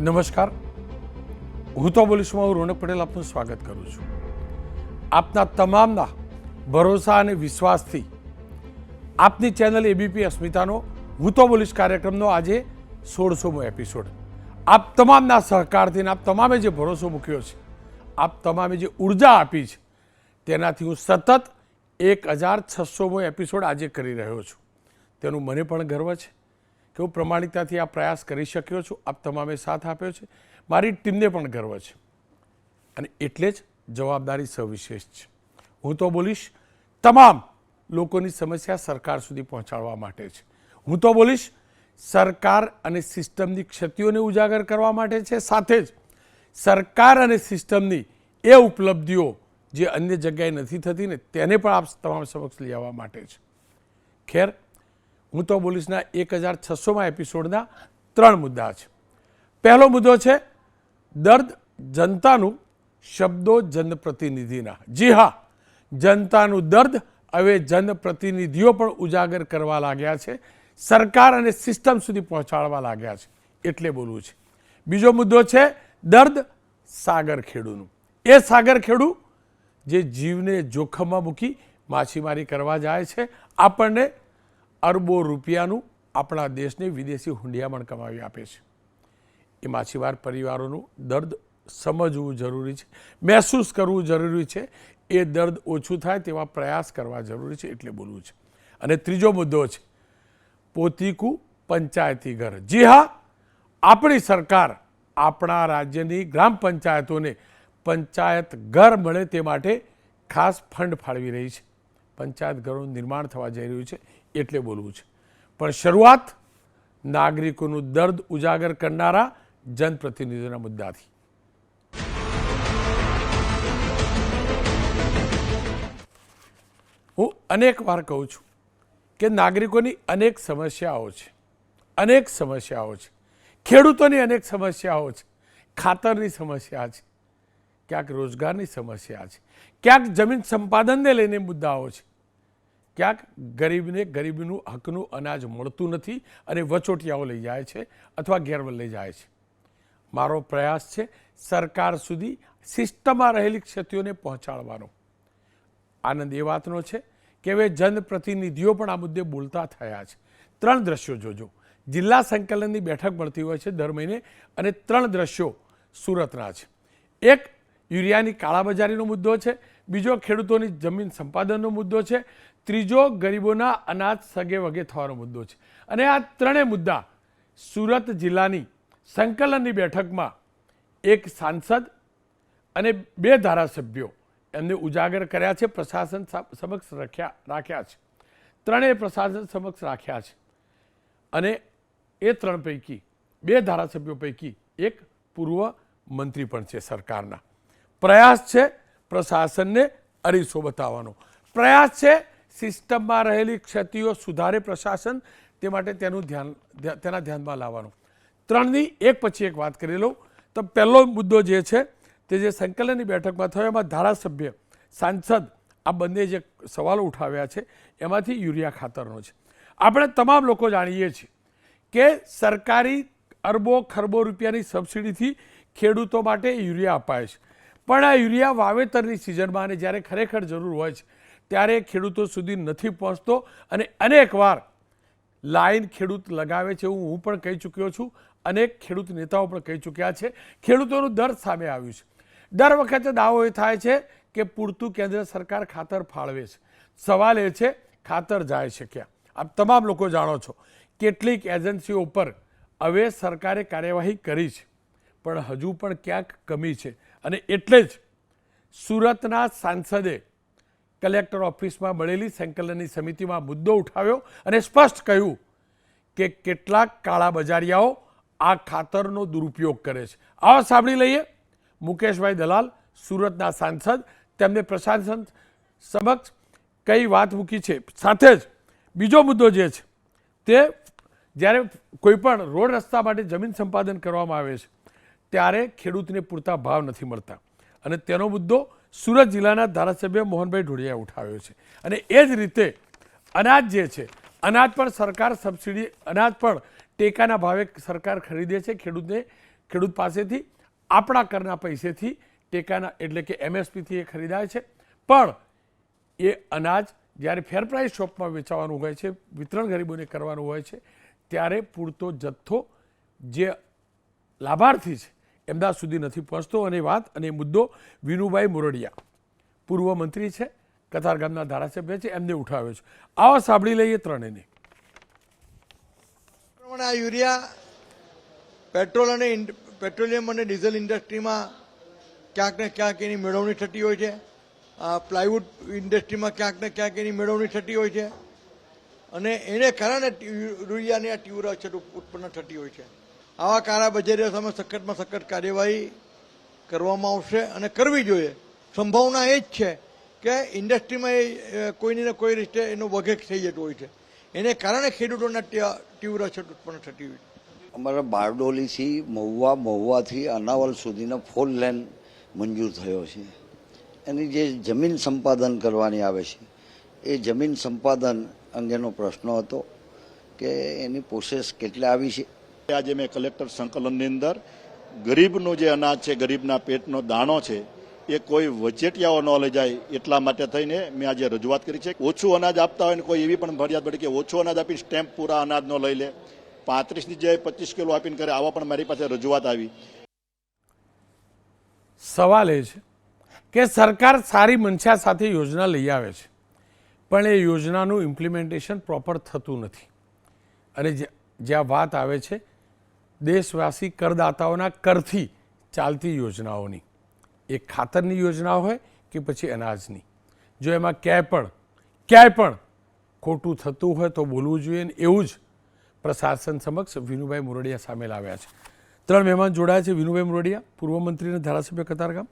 નમસ્કાર, હું તો બોલીશમાં હું રોનક પટેલ આપનું સ્વાગત કરું છું. આપના તમામના ભરોસા અને વિશ્વાસથી આપની ચેનલ એબીપી અસ્મિતાનો હું તો બોલીશ કાર્યક્રમનો આજે 16મો એપિસોડ. આપ તમામના સહકારથી આપ તમામે જે ભરોસો મૂક્યો છે, આપ તમામે જે ઉર્જા આપી છે, તેનાથી હું સતત 1600મો એપિસોડ આજે કરી રહ્યો છું. તેનું મને પણ ગર્વ છે કે હું પ્રમાણિકતાથી આ પ્રયાસ કરી શક્યો છું. આપ તમામે સાથ આપ્યો છે, મારી ટીમને પણ ગર્વ છે અને એટલે જ જવાબદારી સવિશેષ છે. હું તો બોલીશ તમામ લોકોની સમસ્યા સરકાર સુધી પહોંચાડવા માટે છે. હું તો બોલીશ સરકાર અને સિસ્ટમની ક્ષતિઓને ઉજાગર કરવા માટે છે, સાથે જ સરકાર અને સિસ્ટમની એ ઉપલબ્ધિઓ જે અન્ય જગ્યાએ નથી થતી ને તેને પણ આપ તમામ સમક્ષ લઈ આવવા માટે છે. ખેર, હું તો બોલીશના 1600મા એપિસોડના 3 મુદ્દા છે. પહેલો મુદ્દો છે દર્દ જનતાનું, શબ્દો જનપ્રતિનિધિના. જી હા, જનતાનું દર્દ હવે જનપ્રતિનિધિઓ પણ ઉજાગર કરવા લાગ્યા છે, સરકાર અને સિસ્ટમ સુધી પહોંચાડવા લાગ્યા છે, એટલે બોલવું છે. બીજો મુદ્દો છે દર્દ સાગરખેડુનું. એ સાગરખેડુ જે જીવને જોખમમાં મૂકી માછીમારી કરવા જાય છે, આપણને અરબો રૂપિયાનું આપણા દેશને વિદેશી હુંડિયામણ કમાવી આપે છે. એ માછીમાર પરિવારોનું દર્દ સમજવું જરૂરી છે, મહેસૂસ કરવું જરૂરી છે. એ દર્દ ઓછું થાય તેવા પ્રયાસ કરવા જરૂરી છે, એટલે બોલવું છે. અને ત્રીજો મુદ્દો છે પોતીકું પંચાયતી ઘર. જી હા, આપણી સરકાર આપણા રાજ્યની ગ્રામ પંચાયતોને પંચાયત ઘર મળે તે માટે ખાસ ફંડ ફાળવી રહી છે. પંચાયત ઘરોનું નિર્માણ થવા જઈ રહ્યું છે, એટલે બોલવું છે. પણ શરૂઆત નાગરિકોનું દર્દ ઉજાગર કરનારા જનપ્રતિનિધિઓના મુદ્દાથી. હું અનેક વાર કહું છું કે નાગરિકોની અનેક સમસ્યાઓ છે, અનેક સમસ્યાઓ છે. ખેડૂતોની અનેક સમસ્યાઓ છે, ખાતરની સમસ્યા છે, ક્યાંક રોજગારની સમસ્યા છે, ક્યાંક જમીન સંપાદનને લઈને મુદ્દાઓ છે, ક્યાંક ગરીબને ગરીબનું હકનું અનાજ મળતું નથી અને વચોટિયાઓ લઈ જાય છે અથવા ગેરવલ લઈ જાય છે. મારો પ્રયાસ છે સરકાર સુધી સિસ્ટમમાં રહેલી ક્ષતિઓને પહોંચાડવાનો. આનંદ એ વાતનો છે કે હવે જનપ્રતિનિધિઓ પણ આ મુદ્દે બોલતા થયા છે. 3 દ્રશ્યો જોજો. જિલ્લા સંકલનની બેઠક મળતી હોય છે દર મહિને અને 3 દ્રશ્યો સુરતના છે. એક યુરિયાની કાળાબજારીનો મુદ્દો છે, બીજો ખેડૂતોની જમીન સંપાદનનો મુદ્દો છે, ત્રીજો ગરીબોના અનાજ સગે વગે થવાનો મુદ્દો છે. અને આ 3 મુદ્દા સુરત જિલ્લાની સંકલનની બેઠકમાં એક સાંસદ અને 2 ધારાસભ્યો એમને ઉજાગર કર્યા છે, પ્રશાસન સમક્ષ રાખ્યા છે. 3 પ્રશાસન સમક્ષ રાખ્યા છે અને એ 3 પૈકી 2 ધારાસભ્યો પૈકી એક પૂર્વ મંત્રી પણ છે સરકારના. પ્રયાસ છે પ્રશાસનને અરીસો બતાવવાનો, પ્રયાસ છે સિસ્ટમમાં રહેલી ક્ષતિઓ સુધારે પ્રશાસન, તે માટે તેના ધ્યાનમાં લાવવાનો. 3ની એક પછી એક વાત કરી લઉં તો પહેલો મુદ્દો જે છે તે જે સંકલનની બેઠકમાં થયો એમાં ધારાસભ્ય, સાંસદ આ બંને જે સવાલો ઉઠાવ્યા છે એમાંથી યુરિયા ખાતરનો છે. આપણે તમામ લોકો જાણીએ છીએ કે સરકારી અરબો ખરબો રૂપિયાની સબસિડીથી ખેડૂતો માટે યુરિયા અપાય છે, પણ આ યુરિયા વાવેતરની સિઝનમાં અને જ્યારે ખરેખર જરૂર હોય છે ત્યારે ખેડૂતો સુધી નથી પહોંચતો અને અનેકવાર લાઈન ખેડૂત લગાવે છે. હું પણ કહી ચૂક્યો છું, અનેક ખેડૂત નેતાઓ પણ કહી ચૂક્યા છે. ખેડૂતોનું દર્દ સામે આવ્યું છે. દર વખતે દાવો એ થાય છે કે પૂરતું કેન્દ્ર સરકાર ખાતર ફાળવે છે. સવાલ એ છે ખાતર જાય છે ક્યાં? આપ તમામ લોકો જાણો છો કેટલીક એજન્સીઓ ઉપર હવે સરકારે કાર્યવાહી કરી છે, પણ હજુ પણ ક્યાંક કમી છે. અને એટલે જ સુરતના સાંસદે કલેક્ટર ઓફિસમાં મળેલી સંકલનની સમિતિમાં મુદ્દો ઉઠાવ્યો અને સ્પષ્ટ કહ્યું કે કેટલાક કાળાબજારિયાઓ આ ખાતરનો દુરુપયોગ કરે છે. આવો સાંભળી લઈએ મુકેશભાઈ દલાલ, સુરતના સાંસદ, તેમને પ્રશાસન સમક્ષ કઈ વાત મૂકી છે. સાથે જ બીજો મુદ્દો જે છે તે જ્યારે કોઈ પણ રોડ રસ્તા માટે જમીન સંપાદન કરવામાં આવે છે ત્યારે ખેડૂતને પૂરતા ભાવ નથી મળતા અને તેનો મુદ્દો સુરત જિલ્લાના ધારાસભ્ય મોહનભાઈ ઢોડિયાએ ઉઠાવ્યો છે. અને એ જ રીતે અનાજ જે છે, અનાજ પણ સરકાર સબસિડી, અનાજ પણ ટેકાના ભાવે સરકાર ખરીદે છે, ખેડૂતને ખેડૂત પાસેથી આપણા કરના પૈસેથી ટેકાના એટલે કે MSPથી એ ખરીદાય છે, પણ એ અનાજ જ્યારે ફેર પ્રાઇસ શોપમાં વેચાવાનું હોય છે, વિતરણ ગરીબોને કરવાનું હોય છે, ત્યારે પૂરતો જથ્થો જે લાભાર્થી છે એમના સુધી નથી પહોંચતો. અને વાત અને મુદ્દો વિનુભાઈ મોરડિયા પૂર્વ મંત્રી છે, કતારગામના ધારાસભ્ય છે, એમને ઉઠાવ્યો છે. આવા સાંભળી લઈએ ત્રણેયને. આ યુરિયા પેટ્રોલિયમ અને ડીઝલ ઇન્ડસ્ટ્રીમાં ક્યાંક ને ક્યાંક એની મેળવણી થતી હોય છે. પ્લાયવુડ ઇન્ડસ્ટ્રીમાં ક્યાંક ને ક્યાંક એની મેળવણી થતી હોય છે અને એને કારણે યુરિયાની આ તીવ્ર અછત ઉત્પન્ન થતી હોય છે. આવા કાળા બજારીઓ સામે સખતમાં સખત કાર્યવાહી કરવામાં આવશે અને કરવી જોઈએ. સંભાવના એ જ છે કે ઇન્ડસ્ટ્રીમાં એ કોઈની ને કોઈ રીતે એનો વગેક થઈ જતો હોય છે, એને કારણે ખેડૂતોના તીવ્ર અછત ઉત્પન્ન થતી હોય છે. અમારા બારડોલીથી મહુવાથી અનાવલ સુધીનો 4 લેન મંજૂર થયો છે. એની જે જમીન સંપાદન કરવાની આવે છે એ જમીન સંપાદન અંગેનો પ્રશ્ન હતો કે એની પ્રોસેસ કેટલે આવી છે. આજે મેં કલેક્ટર સંકલનની અંદર ગરીબનું જે અનાજ છે, ગરીબના પેટનો દાણો છે, એ કોઈ વચેટિયાઓ ન લઈ જાય એટલા માટે થઈને મેં આજે રજૂઆત કરી છે. ઓછું અનાજ આપતા હોય ને કોઈ એવી પણ ફરિયાદ પડી કે ઓછું અનાજ આપીને સ્ટેમ્પ પૂરા અનાજ ન લઈ લે, 35ની જગ્યાએ 25 કિલો આપીને કરે, આવા પણ મારી પાસે રજૂઆત આવી. સવાલ એ છે કે સરકાર સારી મનસા સાથે યોજના લઈ આવે છે, પણ એ યોજનાનું ઇમ્પ્લિમેન્ટેશન પ્રોપર થતું નથી. અને જ્યાં વાત આવે છે દેશવાસી કરદાતાઓના કરથી ચાલતી યોજનાઓની, એ ખાતરની યોજના હોય કે પછી અનાજની, જો એમાં ક્યાંય પણ ખોટું થતું હોય તો બોલવું જોઈએ. ને એવું જ પ્રશાસન સમક્ષ વિનુભાઈ મોરડિયા સામેલ આવ્યા છે. 3 મહેમાન જોડાયા છે. વિનુભાઈ મોરડિયા પૂર્વ મંત્રી અને ધારાસભ્ય કતારગામ,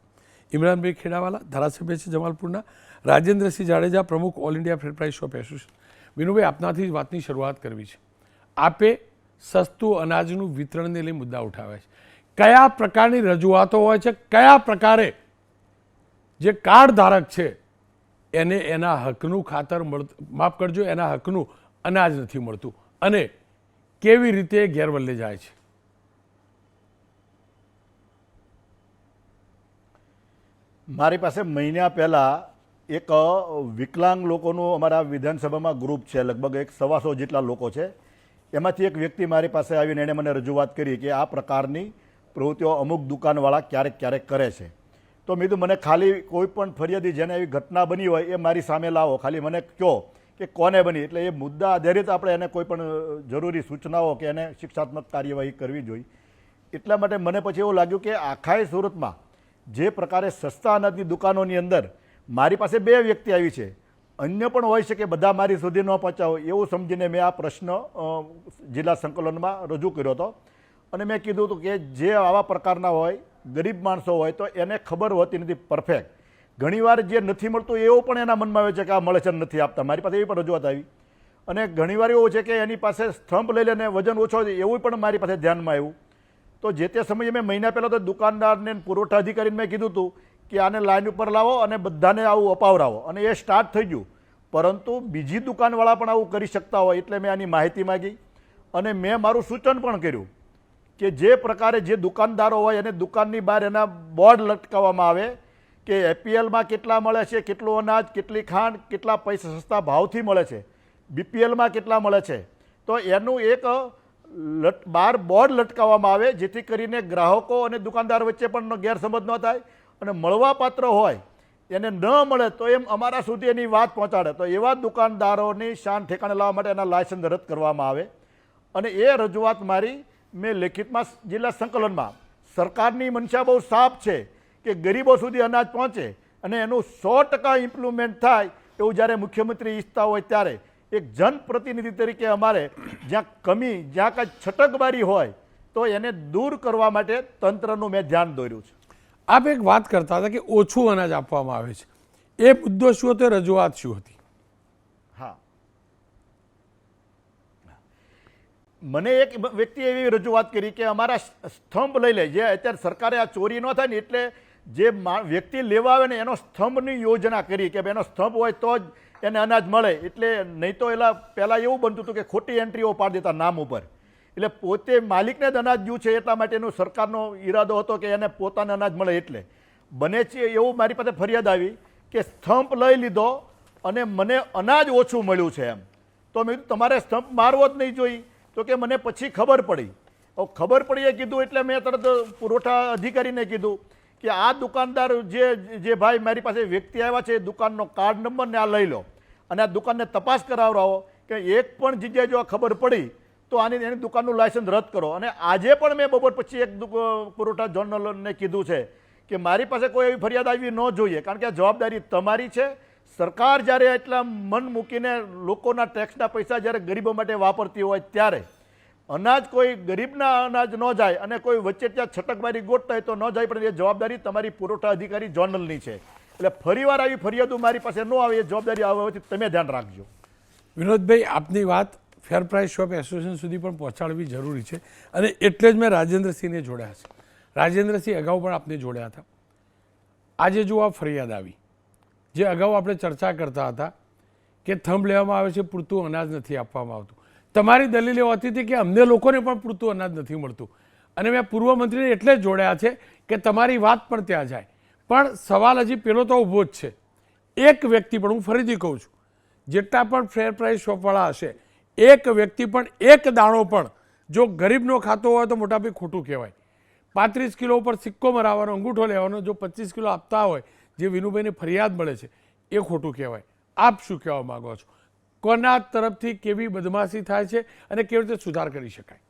ઇમરાનભાઈ ખેડાવાલા ધારાસભ્ય છે જમાલપુરના, રાજેન્દ્રસિંહ જાડેજા પ્રમુખ all India fair price shop association. Vinubhai, આપનાથી જ વાતની શરૂઆત કરવી છે. આપે સસ્તું અનાજનું વિતરણને લઈ મુદ્દા ઉઠાવ્યા છે. કયા પ્રકારની રજૂઆતો હોય છે, કયા પ્રકારે જે કાર્ડ ધારક છે એને એના હકનું ખાતર માફ કરજો, એના હકનું અનાજ નથી મળતું અને કેવી રીતે ગેરવલ્લે જાય છે? મારી પાસે મહિના પહેલાં એક વિકલાંગ લોકોનું અમારા વિધાનસભામાં ગ્રુપ છે, લગભગ 125 જેટલા લોકો છે. એમાંથી એક વ્યક્તિ મારી પાસે આવીને એણે મને રજૂઆત કરી કે આ પ્રકારની પ્રવૃત્તિઓ અમુક દુકાનવાળા ક્યારેક કરે છે. તો મેં કીધું મને ખાલી કોઈ પણ ફરિયાદી જેને એવી ઘટના બની હોય એ મારી સામે લાવો, ખાલી મને કહો કે કોને બની, એટલે એ મુદ્દા આધારિત આપણે એને કોઈ પણ જરૂરી સૂચનાઓ કે એને શિક્ષાત્મક કાર્યવાહી કરવી જોઈએ. એટલા માટે મને પછી એવું લાગ્યું કે આખાય સુરતમાં જે પ્રકારે સસ્તા અનાજની દુકાનોની અંદર મારી પાસે 2 વ્યક્તિ આવી છે, અન્ય પણ હોય છે કે બધા મારી સુધી ન પહોંચ્યા હોય, એવું સમજીને મેં આ પ્રશ્ન જિલ્લા સંકલનમાં રજૂ કર્યો હતો. અને મેં કીધું હતું કે જે આવા પ્રકારના હોય, ગરીબ માણસો હોય તો એને ખબર હોતી નથી પરફેક્ટ. ઘણીવાર જે નથી મળતું એવું પણ એના મનમાં આવે છે કે આ મળે છે નથી આપતા. મારી પાસે એવી પણ રજૂઆત આવી. અને ઘણીવાર એવું છે કે એની પાસે સ્તંભ લઈ લઈને વજન ઓછો છે એવું પણ મારી પાસે ધ્યાનમાં આવ્યું. તો જે તે સમયે મેં મહિના પહેલાં તો દુકાનદારને પુરવઠા અધિકારીને મેં કીધું હતું કે આને લાઈન ઉપર લાવો અને બધાને આવું અપાવરાવો, અને એ સ્ટાર્ટ થઈ ગયું. પરંતુ બીજી દુકાનવાળા પણ આવું કરી શકતા હોય એટલે મેં આની માહિતી માગી અને મેં મારું સૂચન પણ કર્યું કે જે પ્રકારે જે દુકાનદારો હોય એને દુકાનની બહાર એના બોર્ડ લટકાવવામાં આવે કે APLમાં કેટલા મળે છે, કેટલું અનાજ, કેટલી ખાંડ, કેટલા પૈસા સસ્તા ભાવથી મળે છે, BPLમાં કેટલા મળે છે. તો એનું એક બહાર બોર્ડ લટકાવવામાં આવે જેથી કરીને ગ્રાહકો અને દુકાનદાર વચ્ચે પણ ગેરસમજ ન થાય અને મળવાપાત્ર હોય એને ન મળે તો એમ અમારા સુધી એની વાત પહોંચાડે. તો એવા દુકાનદારોની શાન ઠેકાણે લાવવા માટે એના લાયસન્સ રદ કરવામાં આવે. અને એ રજૂઆત મારી મેં લેખિતમાં જિલ્લા સંકલનમાં. સરકારની મનસા બહુ સાફ છે કે ગરીબો સુધી અનાજ પહોંચે અને એનું 100% ઇમ્પ્લિમેન્ટ થાય એવું જ્યારે મુખ્યમંત્રી ઈચ્છતા હોય ત્યારે એક જનપ્રતિનિધિ તરીકે અમારે જ્યાં કમી, જ્યાં કાંઈ છટકબારી હોય તો એને દૂર કરવા માટે તંત્રનું મેં ધ્યાન દોર્યું છે. આપ એક વાત કરતા હતા કે ઓછું અનાજ આપવામાં આવે છે, એ મુદ્દો શું હતો, રજૂઆત શું હતી? હા, મને એક વ્યક્તિએ એવી રજૂઆત કરી કે અમારા સ્તંભ લઈ લે, જે અત્યારે સરકારે આ ચોરી ન થાય ને એટલે જે વ્યક્તિ લેવા આવે ને એનો સ્તંભની યોજના કરી કે એનો સ્તંભ હોય તો જ એને અનાજ મળે. એટલે નહીં તો એલા પહેલાં એવું બનતું હતું કે ખોટી એન્ટ્રીઓ પાડી દેતા નામ ઉપર, એટલે પોતે માલિકને જ અનાજ ગયું છે એટલા માટેનો સરકારનો ઈરાદો હતો કે એને પોતાને અનાજ મળે. એટલે બને છે એવું મારી પાસે ફરિયાદ આવી કે સ્તંભ લઈ લીધો અને મને અનાજ ઓછું મળ્યું છે એમ. તો મેં કીધું તમારે સ્તંભ મારવો જ નહીં જોઈ. તો કે મને પછી ખબર પડી. ખબર પડી એ કીધું એટલે મેં તરત પુરવઠા અધિકારીને કીધું કે આ દુકાનદાર જે ભાઈ મારી પાસે વ્યક્તિ આવ્યા છે એ દુકાનનો કાર્ડ નંબર ને આ લઈ લો અને આ દુકાનને તપાસ કરાવડાવો કે એક પણ જગ્યાએ જો આ ખબર પડી તો એની દુકાનનું લાયસન્સ રદ કરો. અને આજે પણ મેં બપોર પછી એક પુરવઠા જનરલને કીધું છે કે મારી પાસે કોઈ એવી ફરિયાદ આવી ન જોઈએ, કારણ કે આ જવાબદારી તમારી છે. સરકાર જ્યારે એટલા મન મૂકીને લોકોના ટેક્સના પૈસા જ્યારે ગરીબો માટે વાપરતી હોય ત્યારે અનાજ કોઈ ગરીબના અનાજ ન જાય અને કોઈ વચ્ચે ત્યાં છટકબારી ગોઠતા હોય તો ન જાય, પણ એ જવાબદારી તમારી પુરવઠા અધિકારી જોનલની છે. એટલે ફરીવાર આવી ફરિયાદો મારી પાસે ન આવે એ જવાબદારી આવવાથી તમે ધ્યાન રાખજો. વિનોદભાઈ, આપની વાત ફેર પ્રાઇસ શોપ એસોસિએશન સુધી પણ પહોંચાડવી જરૂરી છે અને એટલે જ મેં રાજેન્દ્રસિંહને જોડ્યા છે. રાજેન્દ્રસિંહ અગાઉ પણ આપને જોડ્યા હતા. આજે જો આ ફરિયાદ આવી, જે અગાઉ આપણે ચર્ચા કરતા હતા કે થંભ લેવામાં આવે છે, પૂરતું અનાજ નથી આપવામાં આવતું. તમારી દલીલ એ હોતી હતી કે અમને લોકોને પણ પૂરતું અનાજ નથી મળતું અને મેં પૂર્વ મંત્રીને એટલે જ જોડ્યા છે કે તમારી વાત પણ ત્યાં જાય. પણ સવાલ હજી પેલો તો ઊભો જ છે. એક વ્યક્તિ પણ, હું ફરીથી કહું છું, જેટલા પણ ફેર પ્રાઇસ શોપવાળા હશે, એક વ્યક્તિ પણ એક દાણો પણ જો ગરીબનો ખાતો હોય તો મોટાભાઈ ખોટું કહેવાય. 35 કિલો ઉપર સિક્કો મરાવવાનો, અંગૂઠો લેવાનો, જો 25 કિલો આપતા હોય જે વિનુભાઈને ફરિયાદ મળે છે એ ખોટું કહેવાય. આપ શું કહેવા માગો છો? કોના તરફથી કેવી બદમાશી થાય છે અને કેવી રીતે સુધાર કરી શકાય?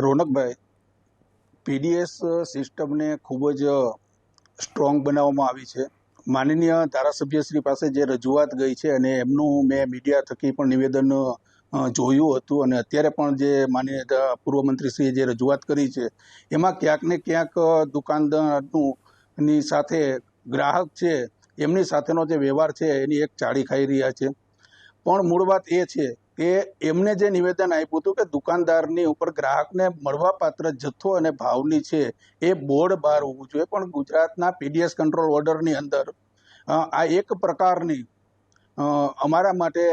રોનકભાઈ, પીડીએસ સિસ્ટમને ખૂબ જ સ્ટ્રોંગ બનાવવામાં આવી છે. માનનીય ધારાસભ્યશ્રી પાસે જે રજૂઆત ગઈ છે અને એમનું મેં મીડિયા થકી પણ નિવેદન જોયું હતું અને અત્યારે પણ જે માનનીય પૂર્વ મંત્રીશ્રીએ જે રજૂઆત કરી છે એમાં ક્યાંક ને ક્યાંક દુકાનદારની સાથે ગ્રાહક છે એમની સાથેનો જે વ્યવહાર છે એની એક ચાળી ખાઈ રહ્યા છે. પણ મૂળ વાત એ છે કે એમને જે નિવેદન આપ્યું હતું કે દુકાનદારની ઉપર ગ્રાહકને મળવાપાત્ર જથ્થો અને ભાવની છે એ બોર્ડ બહાર હોવું જોઈએ, પણ ગુજરાતના પીડીએસ કંટ્રોલ ઓર્ડરની અંદર આ એક પ્રકારની અમારા માટે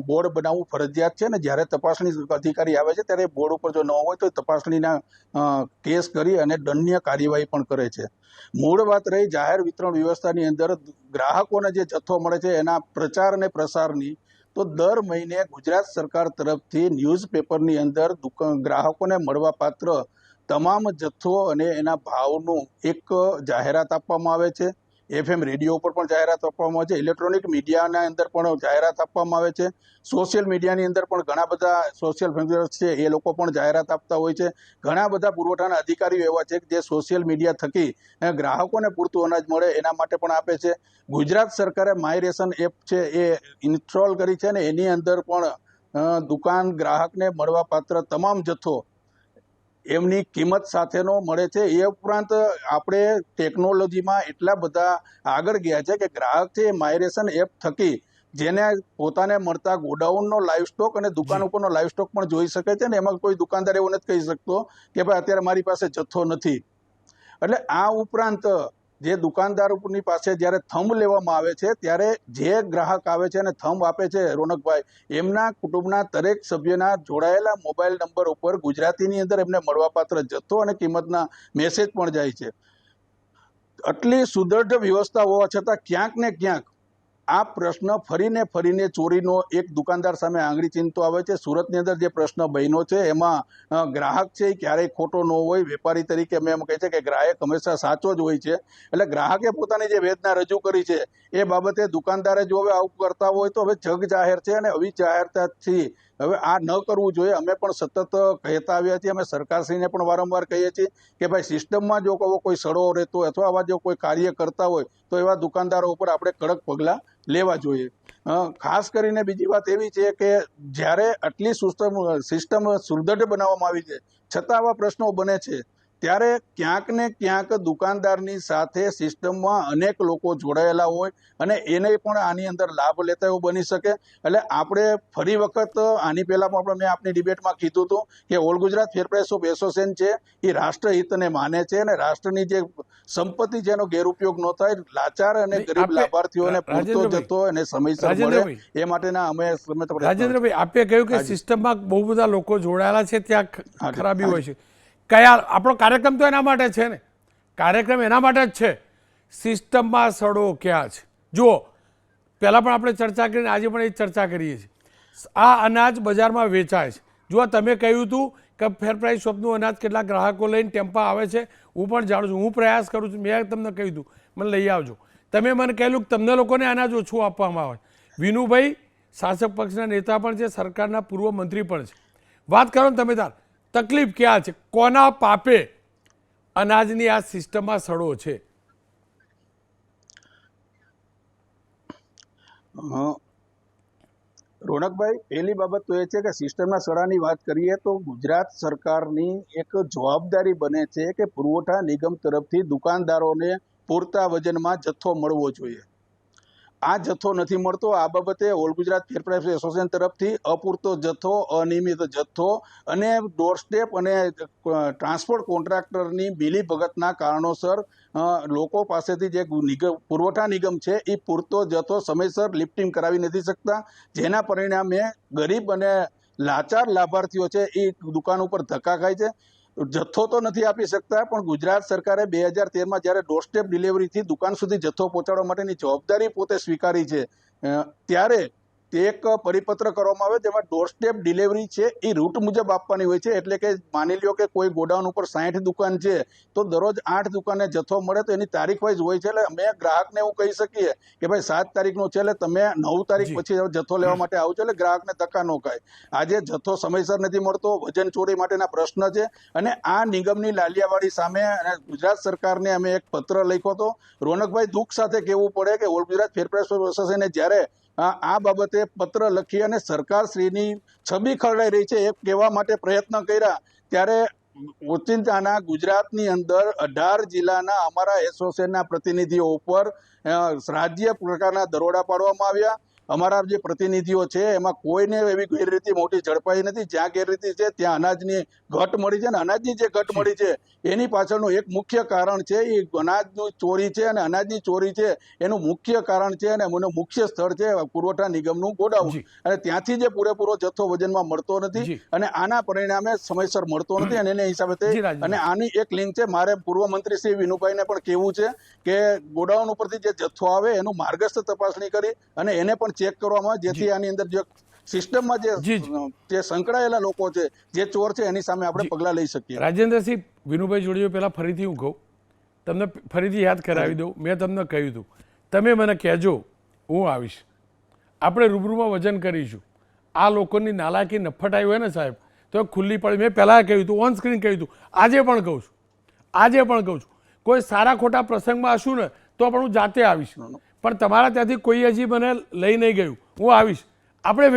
બોર્ડ બનાવવું ફરજિયાત છે ને જ્યારે તપાસણી અધિકારી આવે છે ત્યારે બોર્ડ ઉપર જો ન હોય તો તપાસણીના કેસ કરી અને દંડનીય કાર્યવાહી પણ કરે છે. મૂળ વાત રહી જાહેર વિતરણ વ્યવસ્થાની અંદર ગ્રાહકોને જે જથ્થો મળે છે એના પ્રચાર અને પ્રસારની, તો દર મહિને ગુજરાત સરકાર તરફથી ન્યૂઝપેપરની અંદર ગ્રાહકોને મળવાપાત્ર તમામ જથ્થો અને એના ભાવનું એક જાહેરાત આપવામાં આવે છે. FM રેડિયો ઉપર પણ જાહેરાત આપવામાં આવે છે, ઇલેક્ટ્રોનિક મીડિયાના અંદર પણ જાહેરાત આપવામાં આવે છે, સોશિયલ મીડિયાની અંદર પણ ઘણા બધા સોશિયલ ફિગર્સ છે એ લોકો પણ જાહેરાત આપતા હોય છે. ઘણા બધા પુરવઠાના અધિકારીઓ એવા છે કે જે સોશિયલ મીડિયા થકી ગ્રાહકોને પૂરતું અનાજ મળે એના માટે પણ આપે છે. ગુજરાત સરકારે માય રેશન એપ છે એ ઇન્સ્ટોલ કરી છે અને એની અંદર પણ દુકાન ગ્રાહકને મળવાપાત્ર તમામ જથ્થો એમની કિંમત સાથેનો મળે છે. એ ઉપરાંત આપણે ટેકનોલોજીમાં એટલા બધા આગળ ગયા છે કે ગ્રાહક છે એ માયરેશન એપ થકી જેને પોતાને મળતા ગોડાઉનનો લાઈવ સ્ટોક અને દુકાન ઉપરનો લાઈવ સ્ટોક પણ જોઈ શકે છે ને એમાં કોઈ દુકાનદાર એવું નથી કહી શકતો કે ભાઈ અત્યારે મારી પાસે જથ્થો નથી. એટલે આ ઉપરાંત જે દુકાનદારોની પાસે જ્યારે થંભ લેવામાં આવે છે ત્યારે જે ગ્રાહક આવે છે અને થંભ આપે છે રોનકભાઈ, એમના કુટુંબના દરેક સભ્યના જોડાયેલા મોબાઈલ નંબર ઉપર ગુજરાતીની અંદર એમને મળવાપાત્ર જથ્થો અને કિંમતના મેસેજ પણ જાય છે. આટલી સુદૃઢ વ્યવસ્થા હોવા છતાં ક્યાંક ને ક્યાંક આ પ્રશ્ન ફરીને ફરીને ચોરીનો એક દુકાનદાર સામે આંગળી ચીંધતો આવે છે. સુરતની અંદર જે પ્રશ્ન બન્યો છે એમાં ગ્રાહક છે એ ક્યારેય ખોટો ન હોય. વેપારી તરીકે અમે એમ કહે છે કે ગ્રાહક હંમેશા સાચો જ હોય છે. એટલે ગ્રાહકે પોતાની જે વેદના રજૂ કરી છે એ બાબતે દુકાનદારે જો હવે આવું કરતા હોય તો હવે જગ જાહેર છે અને આવી જાહેરતાથી હવે આ ન કરવું જોઈએ. અમે પણ સતત કહેતા આવ્યા છીએ, અમે સરકારશ્રીને પણ વારંવાર કહીએ છીએ કે ભાઈ સિસ્ટમમાં જો કોઈ સડો રહેતો હોય અથવા આવા જો કોઈ કાર્ય કરતા હોય તો એવા દુકાનદારો ઉપર આપણે કડક પગલાં લેવા જોઈએ. ખાસ કરીને બીજી વાત એવી છે કે જ્યારે આટલી સિસ્ટમ સુદૃઢ બનાવવામાં આવી છે છતાં આવા પ્રશ્નો બને છે ત્યારે ક્યાંક ને ક્યાંક દુકાનદારની સાથે સિસ્ટમમાં અનેક લોકો જોડાયેલા હોય અને એને પણ આની અંદર લાભ લેતા એવું બની શકે. એટલે આપણે ફરી વખત આની પહેલા પણ મેં આપની ડિબેટમાં કીધું હતું કે all Gujarat fair price of association છે એ રાષ્ટ્રહિતને માને છે અને રાષ્ટ્રની જે સંપત્તિ છે એનો ગેરઉપયોગ ન થાય, લાચાર અને ગરીબ લાભાર્થીઓને પૂરતો જથ્થો અને સમયસર મળે એ માટેના અમે રાજેન્દ્રભાઈ, આપે કહ્યું કે સિસ્ટમમાં બહુ બધા લોકો જોડાયેલા છે, ત્યાં ખરાબી હોય છે. કયા આપણો કાર્યક્રમ તો એના માટે છે ને, કાર્યક્રમ એના માટે જ છે. સિસ્ટમમાં સડો ક્યાં છે? જુઓ, પહેલાં પણ આપણે ચર્ચા કરીને આજે પણ એ ચર્ચા કરીએ છીએ. આ અનાજ બજારમાં વેચાય છે. જુઓ, તમે કહ્યું હતું કે ફેર પ્રાઇસ શોપનું અનાજ કેટલા ગ્રાહકો લઈને ટેમ્પા આવે છે, હું પણ જાણું છું, હું પ્રયાસ કરું છું. મેં તમને કહ્યું હતું મને લઈ આવજો. તમે મને કહેલું કે તમને લોકોને અનાજ ઓછું આપવામાં આવે. વિનુભાઈ શાસક પક્ષના નેતા પણ છે, સરકારના પૂર્વ મંત્રી પણ છે. વાત કરો ને તમે તાર, તકલીફ ક્યાં છે? કોના પાપે અનાજની આ સિસ્ટમમાં સડો છે? રોનકભાઈ, પહેલી બાબત તો એ છે કે સિસ્ટમના સડાની વાત કરીએ તો ગુજરાત સરકારની એક જવાબદારી બને છે કે પુરવઠા નિગમ તરફથી દુકાનદારોને પૂરતા વજનમાં જથ્થો મળવો જોઈએ. આ જથ્થો નથી મળતો. આ બાબતે ઓલ ગુજરાત ફેર પ્રાઇસ એસોસિએશન તરફથી અપૂરતો જથ્થો, અનિયમિત જથ્થો અને ડોર સ્ટેપ અને ટ્રાન્સપોર્ટ કોન્ટ્રાક્ટરની મિલીભગતના કારણોસર લોકો પાસેથી જે પુરવઠા નિગમ છે એ પૂરતો જથ્થો સમયસર લિફ્ટિંગ કરાવી નથી શકતા, જેના પરિણામે ગરીબ અને લાચાર લાભાર્થીઓ છે એ દુકાન ઉપર ધક્કા ખાય છે. જથ્થો તો નથી આપી શકતા, પણ ગુજરાત સરકારે 2013માં જ્યારે ડોરસ્ટેપ ડિલિવરીથી દુકાન સુધી જથ્થો પહોંચાડવા માટેની જવાબદારી પોતે સ્વીકારી છે, ત્યારે એક પરિપત્ર કરવામાં આવે જેમાં ડોરસ્ટેપ ડિલિવરી છે એ રૂટ મુજબ આપવાની હોય છે. એટલે કે માની લ્યો કે કોઈ ગોડાઉન ઉપર 60 દુકાન છે તો દરરોજ 8 દુકાને જથ્થો મળે તો એની તારીખ વાઇઝ હોય છે. એટલે અમે ગ્રાહકને એવું કહી શકીએ કે ભાઈ 7 તારીખનો છે એટલે તમે 9 તારીખ પછી જથ્થો લેવા માટે આવજો, એટલે ગ્રાહકને ધક્કા ન ખાય. આજે જથ્થો સમયસર નથી મળતો, વજન ચોરી માટેના પ્રશ્ન છે અને આ નિગમની લાલિયાવાડી સામે અને ગુજરાત સરકારને અમે એક પત્ર લખ્યો હતો. રોનકભાઈ, દુઃખ સાથે કહેવું પડે કે ઓલ ગુજરાત ફેર પ્રાઇસ એસોસિએશને જ્યારે આ બાબતે પત્ર લખી અને સરકારશ્રીની છબી ખરડાઈ રહી છે એ કહેવા માટે પ્રયત્ન કર્યા, ત્યારે ઓચિંતાના ગુજરાતની અંદર 18 જિલ્લાના અમારા એસોસિએશનના પ્રતિનિધિઓ ઉપર રાજ્ય પ્રકારના દરોડા પાડવામાં આવ્યા. અમારા જે પ્રતિનિધિઓ છે એમાં કોઈને એવી ગેરરીતિ મોટી ઝડપાઈ નથી. જ્યાં ગેરરીતિ છે ત્યાં અનાજની ઘટ મળી છે, અને અનાજની જે ઘટ મળી છે એની પાછળનું એક મુખ્ય કારણ છે એ અનાજની ચોરી છે. અને અનાજની ચોરી છે એનું મુખ્ય કારણ છે અને એનું મુખ્ય સ્થળ છે પુરવઠા નિગમનું ગોડાઉન, અને ત્યાંથી જે પૂરેપૂરો જથ્થો વજનમાં મળતો નથી અને આના પરિણામે સમયસર મળતો નથી. અને એને હિસાબે અને આની એક લિંક છે, મારે પૂર્વ મંત્રી શ્રી વિનુભાઈને પણ કહેવું છે કે ગોડાઉન ઉપરથી જે જથ્થો આવે એનું માર્ગસ્થ તપાસણી કરી અને એને પણ ચેક કરવામાં, જેથી આની અંદર જે સિસ્ટમમાં જે સંકળાયેલા લોકો છે, જે ચોર છે, એની સામે આપણે પગલાં લઈ શકીએ. રાજેન્દ્રસિંહ, વિનુભાઈ જોડે પહેલા ફરીથી હું કહું, તમને ફરીથી યાદ કરાવી દઉં. મેં તમને કહ્યું હતું, તમે મને કહેજો, હું આવીશ, આપણે રૂબરૂમાં વજન કરીશું. આ લોકોની નાલાયકી નફટાઈ હોય ને સાહેબ તો ખુલ્લી પડે. મેં પહેલાં કહ્યું હતું, ઓન સ્ક્રીન કહ્યું હતું, આજે પણ કહું છું, આજે પણ કહું છું, કોઈ સારા ખોટા પ્રસંગમાં હશું ને તો પણ હું જાતે આવીશ. પણ તમારા ત્યાંથી કોઈ હજી મને લઈ નહીં ગયું, હું આવીશ. આપણે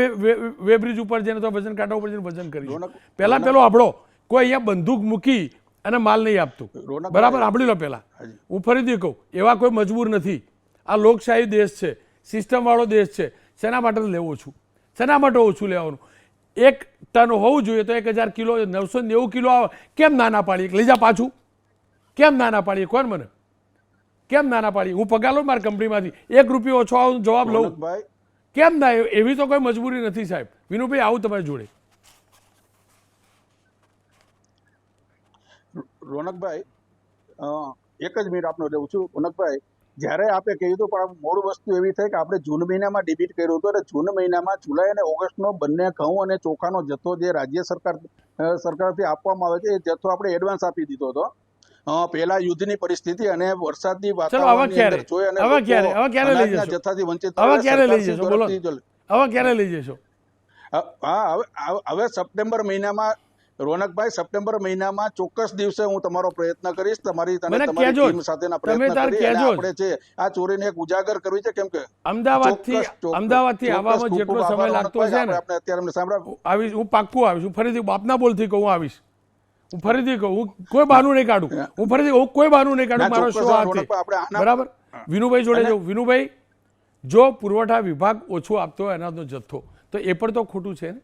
વેબ્રિજ ઉપર જઈને તો વજન કાંટા ઉપર જઈને વજન કરીશું. પહેલાં પેલો આપણો કોઈ અહીંયા બંદૂક મૂકી અને માલ નહીં આપતું, બરાબર? સાંભળી લો પહેલાં. હું ફરીથી કહું, એવા કોઈ મજબૂર નથી. આ લોકશાહી દેશ છે, સિસ્ટમવાળો દેશ છે. શેના માટે લેવો છું? શેના માટે ઓછું લેવાનું? 1 ટન હોવું જોઈએ તો 1000 કિલો, 990 કિલો આવે. કેમ નાના પાડીએ? લઈ જા પાછું. કેમ નાના પાડીએ? કોણ મને કેમ નાના પાડીએ? હું પગાર લઉં મારી કંપનીમાંથી, 1 રૂપિયો ઓછો આવું જવાબ લઉં. કેમ ના? એવી તો કોઈ મજબૂરી નથી સાહેબ. વિનુભાઈ, આવું તમારી જોડે. રોનકભાઈ, એક જ મિનિટ આપનો લેવું છું. રોનકભાઈ, જ્યારે આપણે કહ્યું હતું પણ મૂળ વસ્તુ એવી થઈ કે આપણે જૂન મહિનામાં ડિબેટ કર્યું હતું, અને જૂન મહિનામાં જુલાઈ અને ઓગસ્ટનો બંને ઘઉં અને ચોખાનો જથ્થો જે રાજ્ય સરકારથી આપવામાં આવે છે એ જથ્થો આપણે એડવાન્સ આપી દીધો હતો. પહેલા યુદ્ધની પરિસ્થિતિ અને વરસાદની વાતાવરણની અંદર જોઈ અને જથ્થાથી વંચિત. હવે ક્યારે લઈ જશો? હવે સપ્ટેમ્બર મહિનામાં, રોનકભાઈ, સપ્ટેમ્બર મહિનામાં ચોક્કસ દિવસે હું તમારો પ્રયત્ન કરીશ, તમારી ટીમ સાથેના પ્રયત્ન કરી આપણે છે આ ચોરીને એક ઉજાગર કરવી છે. કેમ કે અમદાવાદથી આવવામાં જેટલો સમય લાગતો છે ને, આપણે અત્યારે સાંભળો, આવીશ હું, પાક્કું આવીશ હું. ફરીથી બાપના બોલથી કહું, આવીશ હું ફરીથી કહું, હું કોઈ બહાનું નહીં કાઢું, હું ફરીથી કહું કોઈ બહાનું નહીં કાઢું, મારો ચોક્કસ શો આ રોનકભાઈ, છે, આપણે આના- બરાબર. વિનુભાઈ જોડે જવું. વિનુભાઈ, જો પુરવઠા વિભાગ ઓછું આપતો હોય અનાજનો જથ્થો, તો એ પણ તો ખોટું છે ને.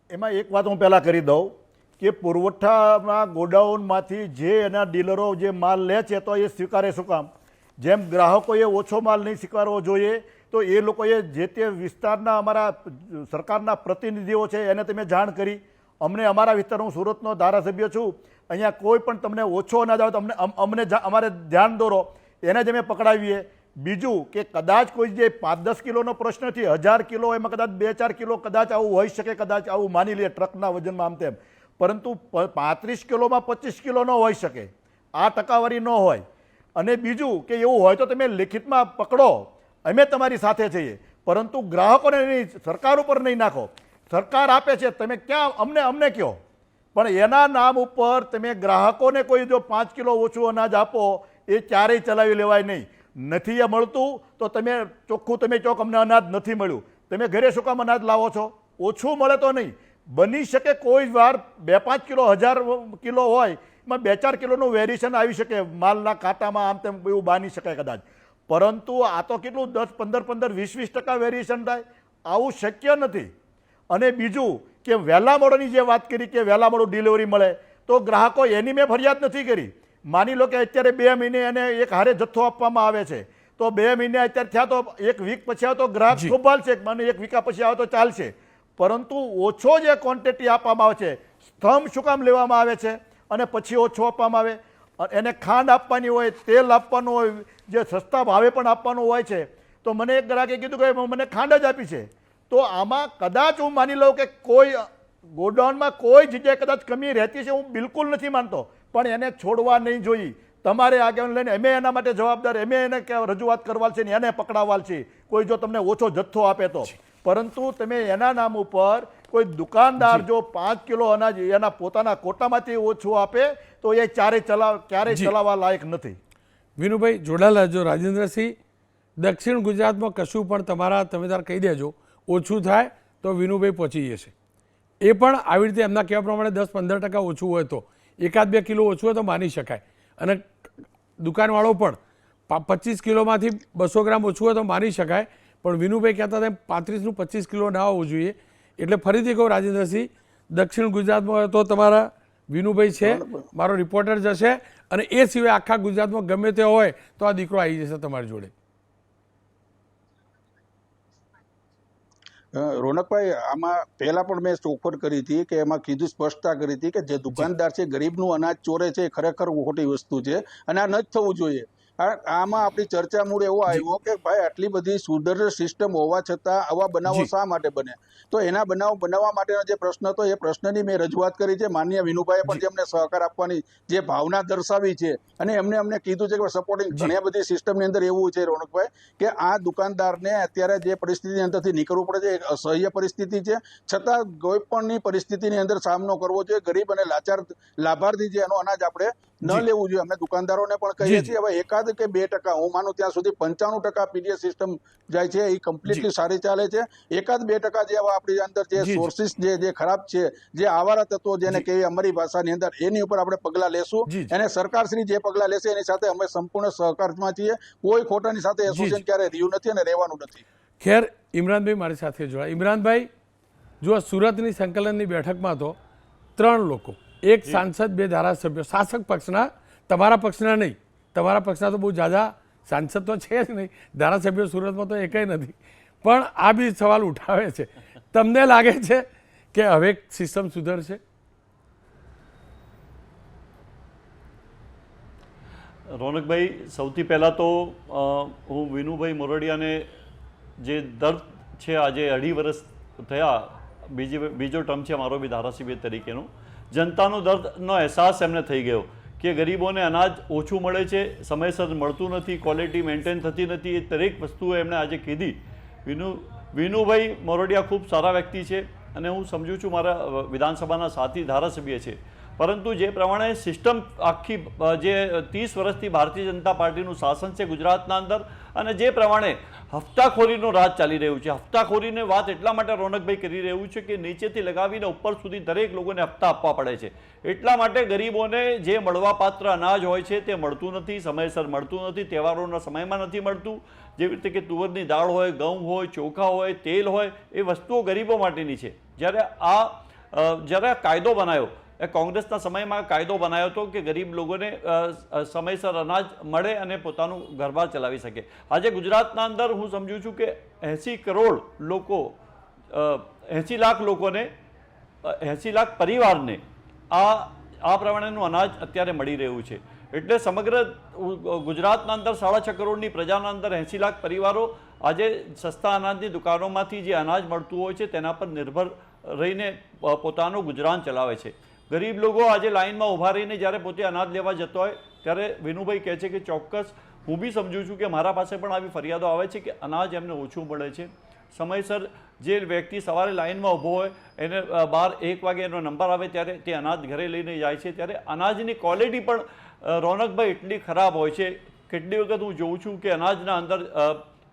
એમાં એક વાત હું પહેલાં કરી દઉં કે પુરવઠાના ગોડાઉનમાંથી જે એના ડીલરો જે માલ લે છે તો એ સ્વીકારે શું કામ? જેમ ગ્રાહકોએ ઓછો માલ નહીં સ્વીકારવો જોઈએ તો એ લોકોએ જે તે વિસ્તારના અમારા સરકારના પ્રતિનિધિઓ છે એને તમે જાણ કરી. અમને અમારા વિસ્તાર, હું સુરતનો ધારાસભ્ય છું, અહીંયા કોઈ પણ તમને ઓછો અનાજ આવે તો અમને અમારે ધ્યાન દોરો, એને જ અમે પકડાવીએ. બીજું કે કદાચ કોઈ જે 5-10 કિલોનો પ્રશ્નથી 1000 કિલો, એમાં કદાચ 2-4 કિલો કદાચ આવું હોઈ શકે, કદાચ આવું માની લઈએ ટ્રકના વજનમાં આમ તેમ, પરંતુ 35 કિલોમાં 25 કિલો ન હોઈ શકે, આ ટકાવારી ન હોય. અને બીજું કે એવું હોય તો તમે લેખિતમાં પકડો, અમે તમારી સાથે છીએ, પરંતુ ગ્રાહકોને નહીં, સરકાર ઉપર નહીં નાખો. સરકાર આપે છે, તમે ક્યાં અમને કહો, પણ એના નામ ઉપર તમે ગ્રાહકોને કોઈ જો 5 કિલો ઓછું અનાજ આપો એ ક્યારેય ચલાવી લેવાય નહીં. નથી એ મળતું તો તમે ચોખ્ખું તમે ચોક અમને અનાજ નથી મળ્યું, તમે ઘરે શું કામ અનાજ લાવો છો? ઓછું મળે તો નહીં. બની શકે કોઈ વાર 2-5 કિલો 1000 કિલો હોય એમાં 2-4 કિલોનું વેરિએશન આવી શકે, માલના કાંટામાં આમ તેમ એવું બાની શકાય કદાચ, પરંતુ આ તો કેટલું 10-15-20% વેરિએશન થાય, આવું શક્ય નથી. અને બીજું કે વહેલા મોડોની જે વાત કરી કે વહેલા મોડું ડિલિવરી મળે, તો ગ્રાહકો એની મેં ફરિયાદ નથી કરી. માની લો કે અત્યારે 2 મહિને એને એક હારે જથ્થો આપવામાં આવે છે, તો 2 મહિને અત્યારે થયા તો 1 વીક પછી આવે તો ગ્રાહક સંભાળશે, મને 1 વીક પછી આવે તો ચાલશે, પરંતુ ઓછો જે ક્વોન્ટિટી આપવામાં આવે છે, સ્તંભ શું કામ લેવામાં આવે છે અને પછી ઓછો આપવામાં આવે? એને ખાંડ આપવાની હોય, તેલ આપવાનું હોય, જે સસ્તા ભાવે પણ આપવાનું હોય છે. તો મને એક ગ્રાહકે કીધું કે મને ખાંડ જ આપી છે. તો આમાં કદાચ હું માની લઉં કે કોઈ ગોડાઉનમાં કોઈ જગ્યાએ કદાચ કમી રહેતી છે, હું બિલકુલ નથી માનતો, પણ એને છોડવા નહીં જોઈએ. તમારે આગળ લઈને અમે એના માટે જવાબદાર, અમે એને રજૂઆત કરવા છે ને એને પકડાવવા છે કોઈ જો તમને ઓછો જથ્થો આપે તો. પરંતુ તમે એના નામ ઉપર કોઈ દુકાનદાર જો 5 કિલો અનાજ એના પોતાના કોટામાંથી ઓછું આપે તો એ ક્યારેય ચલાવવા લાયક નથી. વિનુભાઈ જોડાયેલા જો. રાજેન્દ્રસિંહ, દક્ષિણ ગુજરાતમાં કશું પણ તમારા તમે તાર કહી દેજો, ઓછું થાય તો વિનુભાઈ પહોંચી જશે. એ પણ આવી રીતે એમના કહેવા પ્રમાણે 10-15% ઓછું હોય તો, 1-2 કિલો ઓછું હોય તો માની શકાય. અને દુકાનવાળો પણ 25 કિલોમાંથી 200 ગ્રામ ઓછું હોય તો માની શકાય, પણ વિનુભાઈ કહેતા હતા 35નું 25 કિલો ના હોવું જોઈએ. એટલે ફરીથી કહું રાજેન્દ્રસિંહ, દક્ષિણ ગુજરાતમાં હોય તો તમારા વિનુભાઈ છે, મારો રિપોર્ટર જશે, અને એ સિવાય આખા ગુજરાતમાં ગમે તે હોય તો આ દીકરો આવી જશે તમારી જોડે. રોનકભાઈ, આમાં પહેલા પણ મેં ચોખવટ કરી હતી કે એમાં કીધું, સ્પષ્ટતા કરી હતી કે જે દુકાનદાર છે ગરીબનું અનાજ ચોરે છે એ ખરેખર ખોટી વસ્તુ છે અને આ ન જ થવું જોઈએ. આમાં આપણી ચર્ચા મૂળ એવો આવ્યો કે ભાઈ આટલી બધી સુદૃઢ સિસ્ટમ હોવા છતાં આવા બનાવો શા માટે બને? તો એના બનાવવા માટેનો જે પ્રશ્ન હતો એ પ્રશ્નની મેં રજૂઆત કરી છે. માનનીય વિનુભાઈએ પણ જેમને સહકાર આપવાની જે ભાવના દર્શાવી છે અને અમને કીધું છે કે સપોર્ટિંગ ઘણી બધી સિસ્ટમની અંદર એવું છે રોનકભાઈ કે આ દુકાનદારને અત્યારે જે પરિસ્થિતિની અંદરથી નીકળવું પડે છે એક અસહ્ય પરિસ્થિતિ છે, છતાં કોઈ પણની પરિસ્થિતિની અંદર સામનો કરવો જોઈએ. ગરીબ અને લાચાર લાભાર્થી છે એનો અનાજ આપણે ન લેવું જોઈએ. અમે દુકાનદારોને પણ કહીએ છીએ હવે 1 કે 2%, હું માનું ત્યાં સુધી 95% પીડીએસ સિસ્ટમ જાય છે એ કમ્પ્લીટલી સારી ચાલે છે. 1-2% જે આપણી અંદર જે સોર્સિસ જે ખરાબ છે, જે આવારા તત્વો જેને કહીએ અમારી ભાષાની અંદર, એની ઉપર આપણે પગલાં લેશું અને સરકારશ્રી જે પગલાં લેશે એની સાથે અમે સંપૂર્ણ સહકારમાં છીએ. કોઈ ખોટાની સાથે એસોસિએશન ક્યારે રહ્યું નથી અને રહેવાનું નથી. ખેર, ઇમરાનભાઈ મારી સાથે જોડાય. ઇમરાનભાઈ, જો સુરતની સંકલનની બેઠકમાં તો 3 લોકો, એક સાંસદ, 2 ધારાસભ્યો, શાસક પક્ષના, તમારા પક્ષના નહીં, તમારા પક્ષના તો બહુ ઝાઝા સાંસદ તો છે જ નહીં, ધારાસભ્યો સુરતમાં તો એકેય નથી, પણ આ બી સવાલ ઉઠાવે છે. તમને લાગે છે કે હવે સિસ્ટમ સુધરશે? રોનકભાઈ, સૌથી પહેલાં તો હું વિનુભાઈ મોરડિયાને જે દર્દ છે, આજે 2.5 વર્ષ થયા, બીજો ટર્મ છે મારો બી ધારાસભ્ય તરીકેનો, જનતાનો દર્દનો અહેસાસ એમને થઈ ગયો કે ગરીબોને અનાજ ઓછું મળે છે, સમયસર મળતું નથી, ક્વોલિટી મેન્ટેન થતી નથી, એ દરેક વસ્તુઓ એમણે આજે કીધી. વિનુભાઈ મોરડિયા ખૂબ સારા વ્યક્તિ છે અને હું સમજું છું મારા વિધાનસભાના સાથી ધારાસભ્ય છે, પરંતુ જે પ્રમાણે સિસ્ટમ આખી જે 30 વર્ષથી ભારતીય જનતા પાર્ટીનું શાસન છે ગુજરાતના અંદર, અને જે પ્રમાણે હપ્તાખોરીનો રાજ ચાલી રહ્યું છે, હપ્તાખોરીની વાત એટલા માટે રોનકભાઈ કરી રહ્યું છે કે નીચેથી લગાવીને ઉપર સુધી દરેક લોકોને હપ્તા આપવા પડે છે. એટલા માટે ગરીબોને જે મળવાપાત્ર અનાજ હોય છે તે મળતું નથી, સમયસર મળતું નથી, તહેવારોના સમયમાં નથી મળતું. જેવી રીતે કે તુવરની દાળ હોય, ઘઉં હોય, ચોખા હોય, તેલ હોય, એ વસ્તુઓ ગરીબો માટેની છે. જ્યારે કાયદો બનાવ્યો, એ કોંગ્રેસના સમયમાં કાયદો બનાવ્યો હતો કે ગરીબ લોકોને સમયસર અનાજ મળે અને પોતાનું ઘરબાર ચલાવી શકે. આજે ગુજરાતના અંદર હું સમજુ છું કે 80 કરોડ લોકો, 80 લાખ લોકોને, 80 લાખ પરિવારને આ પ્રમાણેનું અનાજ અત્યારે મળી રહ્યું છે. એટલે સમગ્ર ગુજરાતના અંદર 6.5 કરોડની પ્રજાના અંદર 80 લાખ પરિવારો આજે સસ્તા અનાજની દુકાનોમાંથી જે અનાજ મળતું હોય છે તેના પર નિર્ભર રહીને પોતાનું ગુજરાન ચલાવે છે. ગરીબ લોકો આજે લાઇનમાં ઊભા રહીને જ્યારે પોતે અનાજ લેવા જતો હોય ત્યારે વિનુભાઈ કહે છે કે ચોક્કસ હું બી સમજુ છું કે મારા પાસે પણ આવી ફરિયાદો આવે છે કે અનાજ એમને ઓછું મળે છે. સમયસર જે વ્યક્તિ સવારે લાઇનમાં ઊભો હોય એને 12-1 વાગે એનો નંબર આવે ત્યારે તે અનાજ ઘરે લઈને જાય છે, ત્યારે અનાજની ક્વોલિટી પણ રોનકભાઈ એટલી ખરાબ હોય છે. કેટલી વખત હું જોઉં છું કે અનાજના અંદર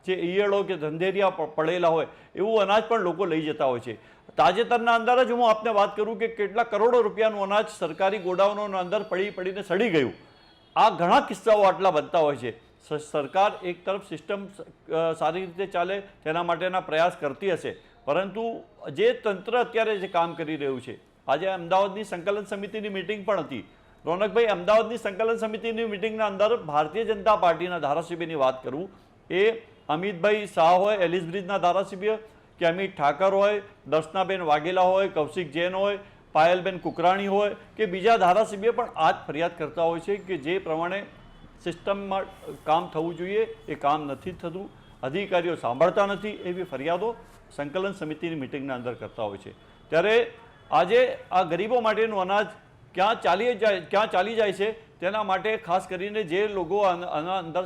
જે ઈયળો કે ધંધેરિયા પડેલા હોય એવું અનાજ પણ લોકો લઈ જતા હોય છે. તાજેતરના અંદર જ હું આપને વાત કરું કે કેટલા કરોડો રૂપિયાનું અનાજ સરકારી ગોડાઉનોના અંદર પડીને સડી ગયું. આ ઘણા કિસ્સાઓ આટલા બનતા હોય છે. સરકાર એક તરફ સિસ્ટમ સારી રીતે ચાલે તેના માટેના પ્રયાસ કરતી હશે, પરંતુ જે તંત્ર અત્યારે જે કામ કરી રહ્યું છે, આજે અમદાવાદની સંકલન સમિતિની મિટિંગ પણ હતી. રોનકભાઈ, અમદાવાદની સંકલન સમિતિની મિટિંગના અંદર ભારતીય જનતા પાર્ટીના ધારાસભ્યની વાત કરું, એ અમિતભાઈ શાહ હોય, એલિસ બ્રિજના ધારાસભ્ય, કે અમિત ઠાકર હોય, દર્શનાબેન વાઘેલા હોય, કૌશિક જૈન હોય, પાયલબેન કુકરાણી હોય કે બીજા ધારાસભ્ય પણ આ જ ફરિયાદ કરતા હોય છે કે જે પ્રમાણે સિસ્ટમમાં કામ થવું જોઈએ એ કામ નથી થતું, અધિકારીઓ સાંભળતા નથી, એવી ફરિયાદો સંકલન સમિતિની મિટિંગના અંદર કરતા હોય છે. ત્યારે આજે આ ગરીબો માટેનું અનાજ ક્યાં ચાલી જાય છે તેના માટે ખાસ કરીને જે લોકો આના અંદર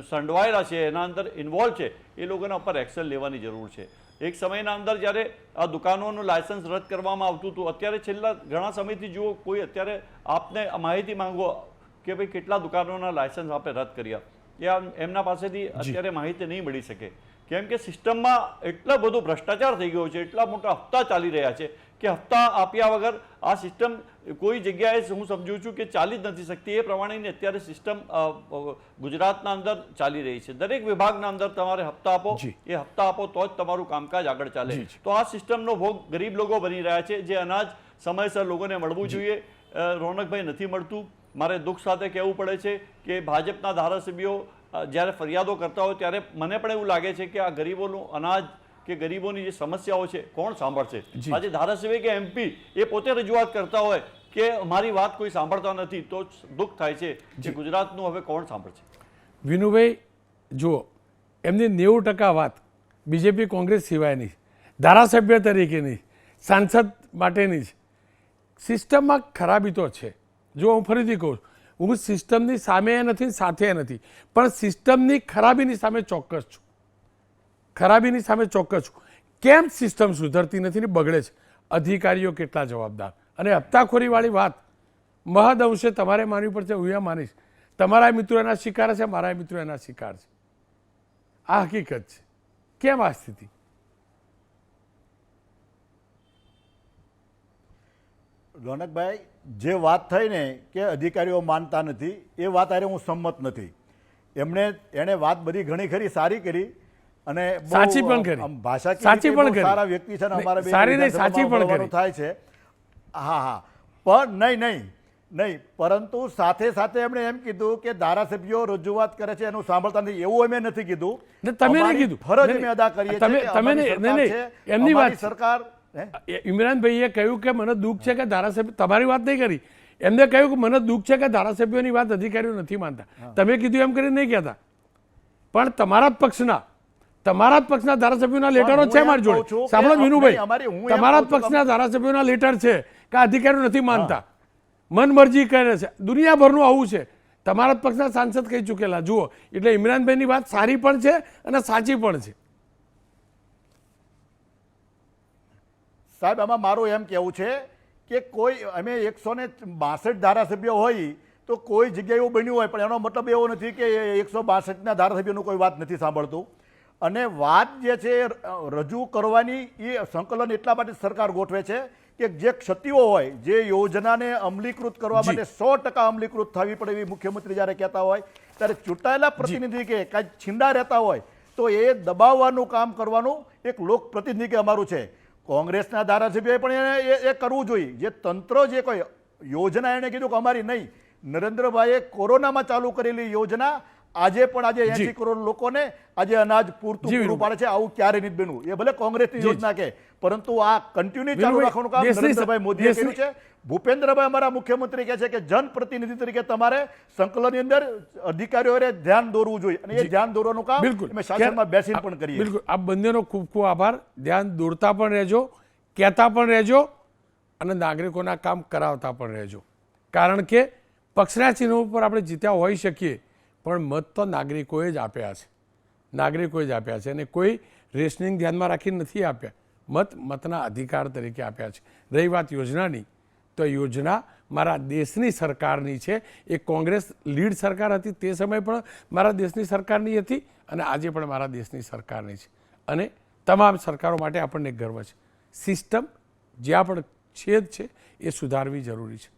સંડવાયેલા છે, એના અંદર ઇન્વોલ્વ છે, એ લોકોના ઉપર એક્શન લેવાની જરૂર છે. એક સમયના અંદર જ્યારે આ દુકાનોનું લાયસન્સ રદ કરવામાં આવતું હતું, અત્યારે છેલ્લા ઘણા સમયથી જુઓ, કોઈ અત્યારે આપને માહિતી માંગો કે ભાઈ કેટલા દુકાનોના લાયસન્સ આપણે રદ કર્યા, એ એમના પાસેથી અત્યારે માહિતી નહીં મળી શકે. કેમ કે સિસ્ટમમાં એટલો બધો ભ્રષ્ટાચાર થઈ ગયો છે, એટલા મોટા હપ્તા ચાલી રહ્યા છે કે હપ્તા આપ્યા વગર આ સિસ્ટમ કોઈ જગ્યાએ હું સમજુ છું કે ચાલી જ નથી શકતી. એ પ્રમાણેની અત્યારે સિસ્ટમ ગુજરાતના અંદર ચાલી રહી છે. દરેક વિભાગના અંદર તમારે હપ્તા આપો, એ હપ્તા આપો તો જ તમારું કામકાજ આગળ ચાલે. તો આ સિસ્ટમનો ભોગ ગરીબ લોકો બની રહ્યા છે. જે અનાજ સમયસર લોકોને મળવું જોઈએ, રોનકભાઈ નથી મળતું. મારે દુઃખ સાથે કહેવું પડે છે કે ભાજપના ધારાસભ્યો જ્યારે ફરિયાદો કરતા હોય ત્યારે મને પણ એવું લાગે છે કે આ ગરીબોનું અનાજ કે ગરીબોની જે સમસ્યાઓ છે કોણ સાંભળશે. આજે ધારાસભ્ય કે MP એ પોતે રજૂઆત કરતા હોય કે મારી વાત કોઈ સાંભળતા નથી, તો દુઃખ થાય છે કે ગુજરાતનું હવે કોણ સાંભળશે. વિનુભાઈ જુઓ, એમની 90% વાત બીજેપી કોંગ્રેસ સિવાયની, ધારાસભ્ય તરીકેની, સાંસદ માટેની જ. સિસ્ટમમાં ખરાબી તો છે. જો હું ફરીથી કહું, હું સિસ્ટમની સામે નથી, સાથે નથી, પણ સિસ્ટમની ખરાબીની સામે ચોક્કસ છું. ખરાબીની સામે ચોક્કસ છું. કેમ સિસ્ટમ સુધરતી નથી ને બગડે છે? અધિકારીઓ કેટલા જવાબદાર? અને હપ્તાખોરીવાળી વાત મહદ અંશે તમારે માનવી પડશે, હું એ માનીશ. તમારા મિત્રો એના શિકાર છે, મારા મિત્રો એના શિકાર છે. આ હકીકત છે. કેમ આ સ્થિતિ? રોનકભાઈ, જે વાત થઈ ને કે અધિકારીઓ માનતા નથી, એ વાત હારે હું સંમત નથી. એણે વાત બધી ઘણી ખરી સારી કરી અને સાચી પણ કરી, ભાષા સાચી પણ કરી, સારા વ્યક્તિ છે ને અમારા સારી નહીં, સાચી પણ કરી થાય છે. હા, પણ નહીં, પરંતુ સાથે સાથે એમણે એમ કીધું કે ધારાસભ્યો રજૂઆત કરે છે એનું સાંભળતા નથી, એવું અમે નથી કીધું. તમે નહીં કીધું, ફરજ અમે અદા કરીએ છીએ. એમની વાત સરકાર ઇમરાનભાઈએ કહ્યું કે મને દુઃખ છે કે ધારાસભ્ય, તમારી વાત નહીં કરી, એમને કહ્યું કે મને દુઃખ છે કે ધારાસભ્યોની વાત અધિકારીઓ નથી માનતા. તમે કીધું એમ કરીને નહીં કહેતા, પણ તમારા જ પક્ષના ધારાસભ્યોના લેટરો છે મારી જોડે. સાંભળો વિનુભાઈ, તમારા જ પક્ષના ધારાસભ્યોના લેટર છે કે અધિકારીઓ નથી માનતા, મનમરજી કરે છે. દુનિયાભરનું આવું છે. તમારા જ પક્ષના સાંસદ કહી ચૂકેલા. જુઓ, એટલે ઇમરાનભાઈની વાત સારી પણ છે અને સાચી પણ છે. સાહેબ, આમાં મારું એમ કહેવું છે કે કોઈ અમે 162 ધારાસભ્યો હોય તો કોઈ જગ્યાએ એવું બન્યું હોય, પણ એનો મતલબ એવો નથી કે 162ના ધારાસભ્યોનું કોઈ વાત નથી સાંભળતું. અને વાત જે છે એ રજૂ કરવાની એ સંકલન એટલા માટે સરકાર ગોઠવે છે કે જે ક્ષતિઓ હોય, જે યોજનાને અમલીકૃત કરવા માટે 100% અમલીકૃત થવી પડે એવી મુખ્યમંત્રી જ્યારે કહેતા હોય ત્યારે ચૂંટાયેલા પ્રતિનિધિ કે કાંઈ છીંડા રહેતા હોય તો એ દબાવવાનું કામ કરવાનું એક લોકપ્રતિનિધિ કે અમારું છે. કોંગ્રેસના ધારાસભ્યોએ પણ એ કરવું જોઈએ. જે તંત્ર જે કોઈ યોજના એણે કીધું કે અમારી નહીં, નરેન્દ્રભાઈએ કોરોનામાં ચાલુ કરેલી યોજના આજે 80 કરોડ લોકોને આજે અનાજ પૂરતું પૂરું પાડે છે. આવું ક્યારે નથી બન્યું. એ ભલે કોંગ્રેસની યોજના કે, પરંતુ આ કન્ટિન્યુ ચાલુ રાખવાનું કામ નરેન્દ્રભાઈ મોદીએ કર્યું છે. ભૂપેન્દ્રભાઈ અમારા મુખ્યમંત્રી કહે છે કે જનપ્રતિનિધિ તરીકે તમારે સંકલનની અંદર અધિકારીઓએ ધ્યાન દોરવું જોઈએ, અને એ ધ્યાન દોરવાનું કામ અમે શાસનમાં બેસીને પણ કરીએ. બિલકુલ, આ બંનેનો ખૂબ ખૂબ આભાર. ધ્યાન દોરતા પણ રહેજો, કહેતા પણ રહેજો અને નાગરિકોના કામ કરાવતા પણ રહેજો. કારણ કે પક્ષના ચિહ્નો ઉપર આપણે જીત્યા હોઈ શકીએ, પણ મત તો નાગરિકોએ જ આપ્યા છે. નાગરિકોએ જ આપ્યા છે અને કોઈ રેશનિંગ ધ્યાનમાં રાખીને નથી આપ્યા. મતના અધિકાર તરીકે આપ્યા છે. રહી વાત યોજનાની, તો યોજના મારા દેશની સરકારની છે. એ કોંગ્રેસ લીડ સરકાર હતી તે સમયે પણ મારા દેશની સરકારની હતી અને આજે પણ મારા દેશની સરકારની છે. અને તમામ સરકારો માટે આપણને ગર્વ છે. સિસ્ટમ જ્યાં પણ છેદ છે એ સુધારવી જરૂરી છે.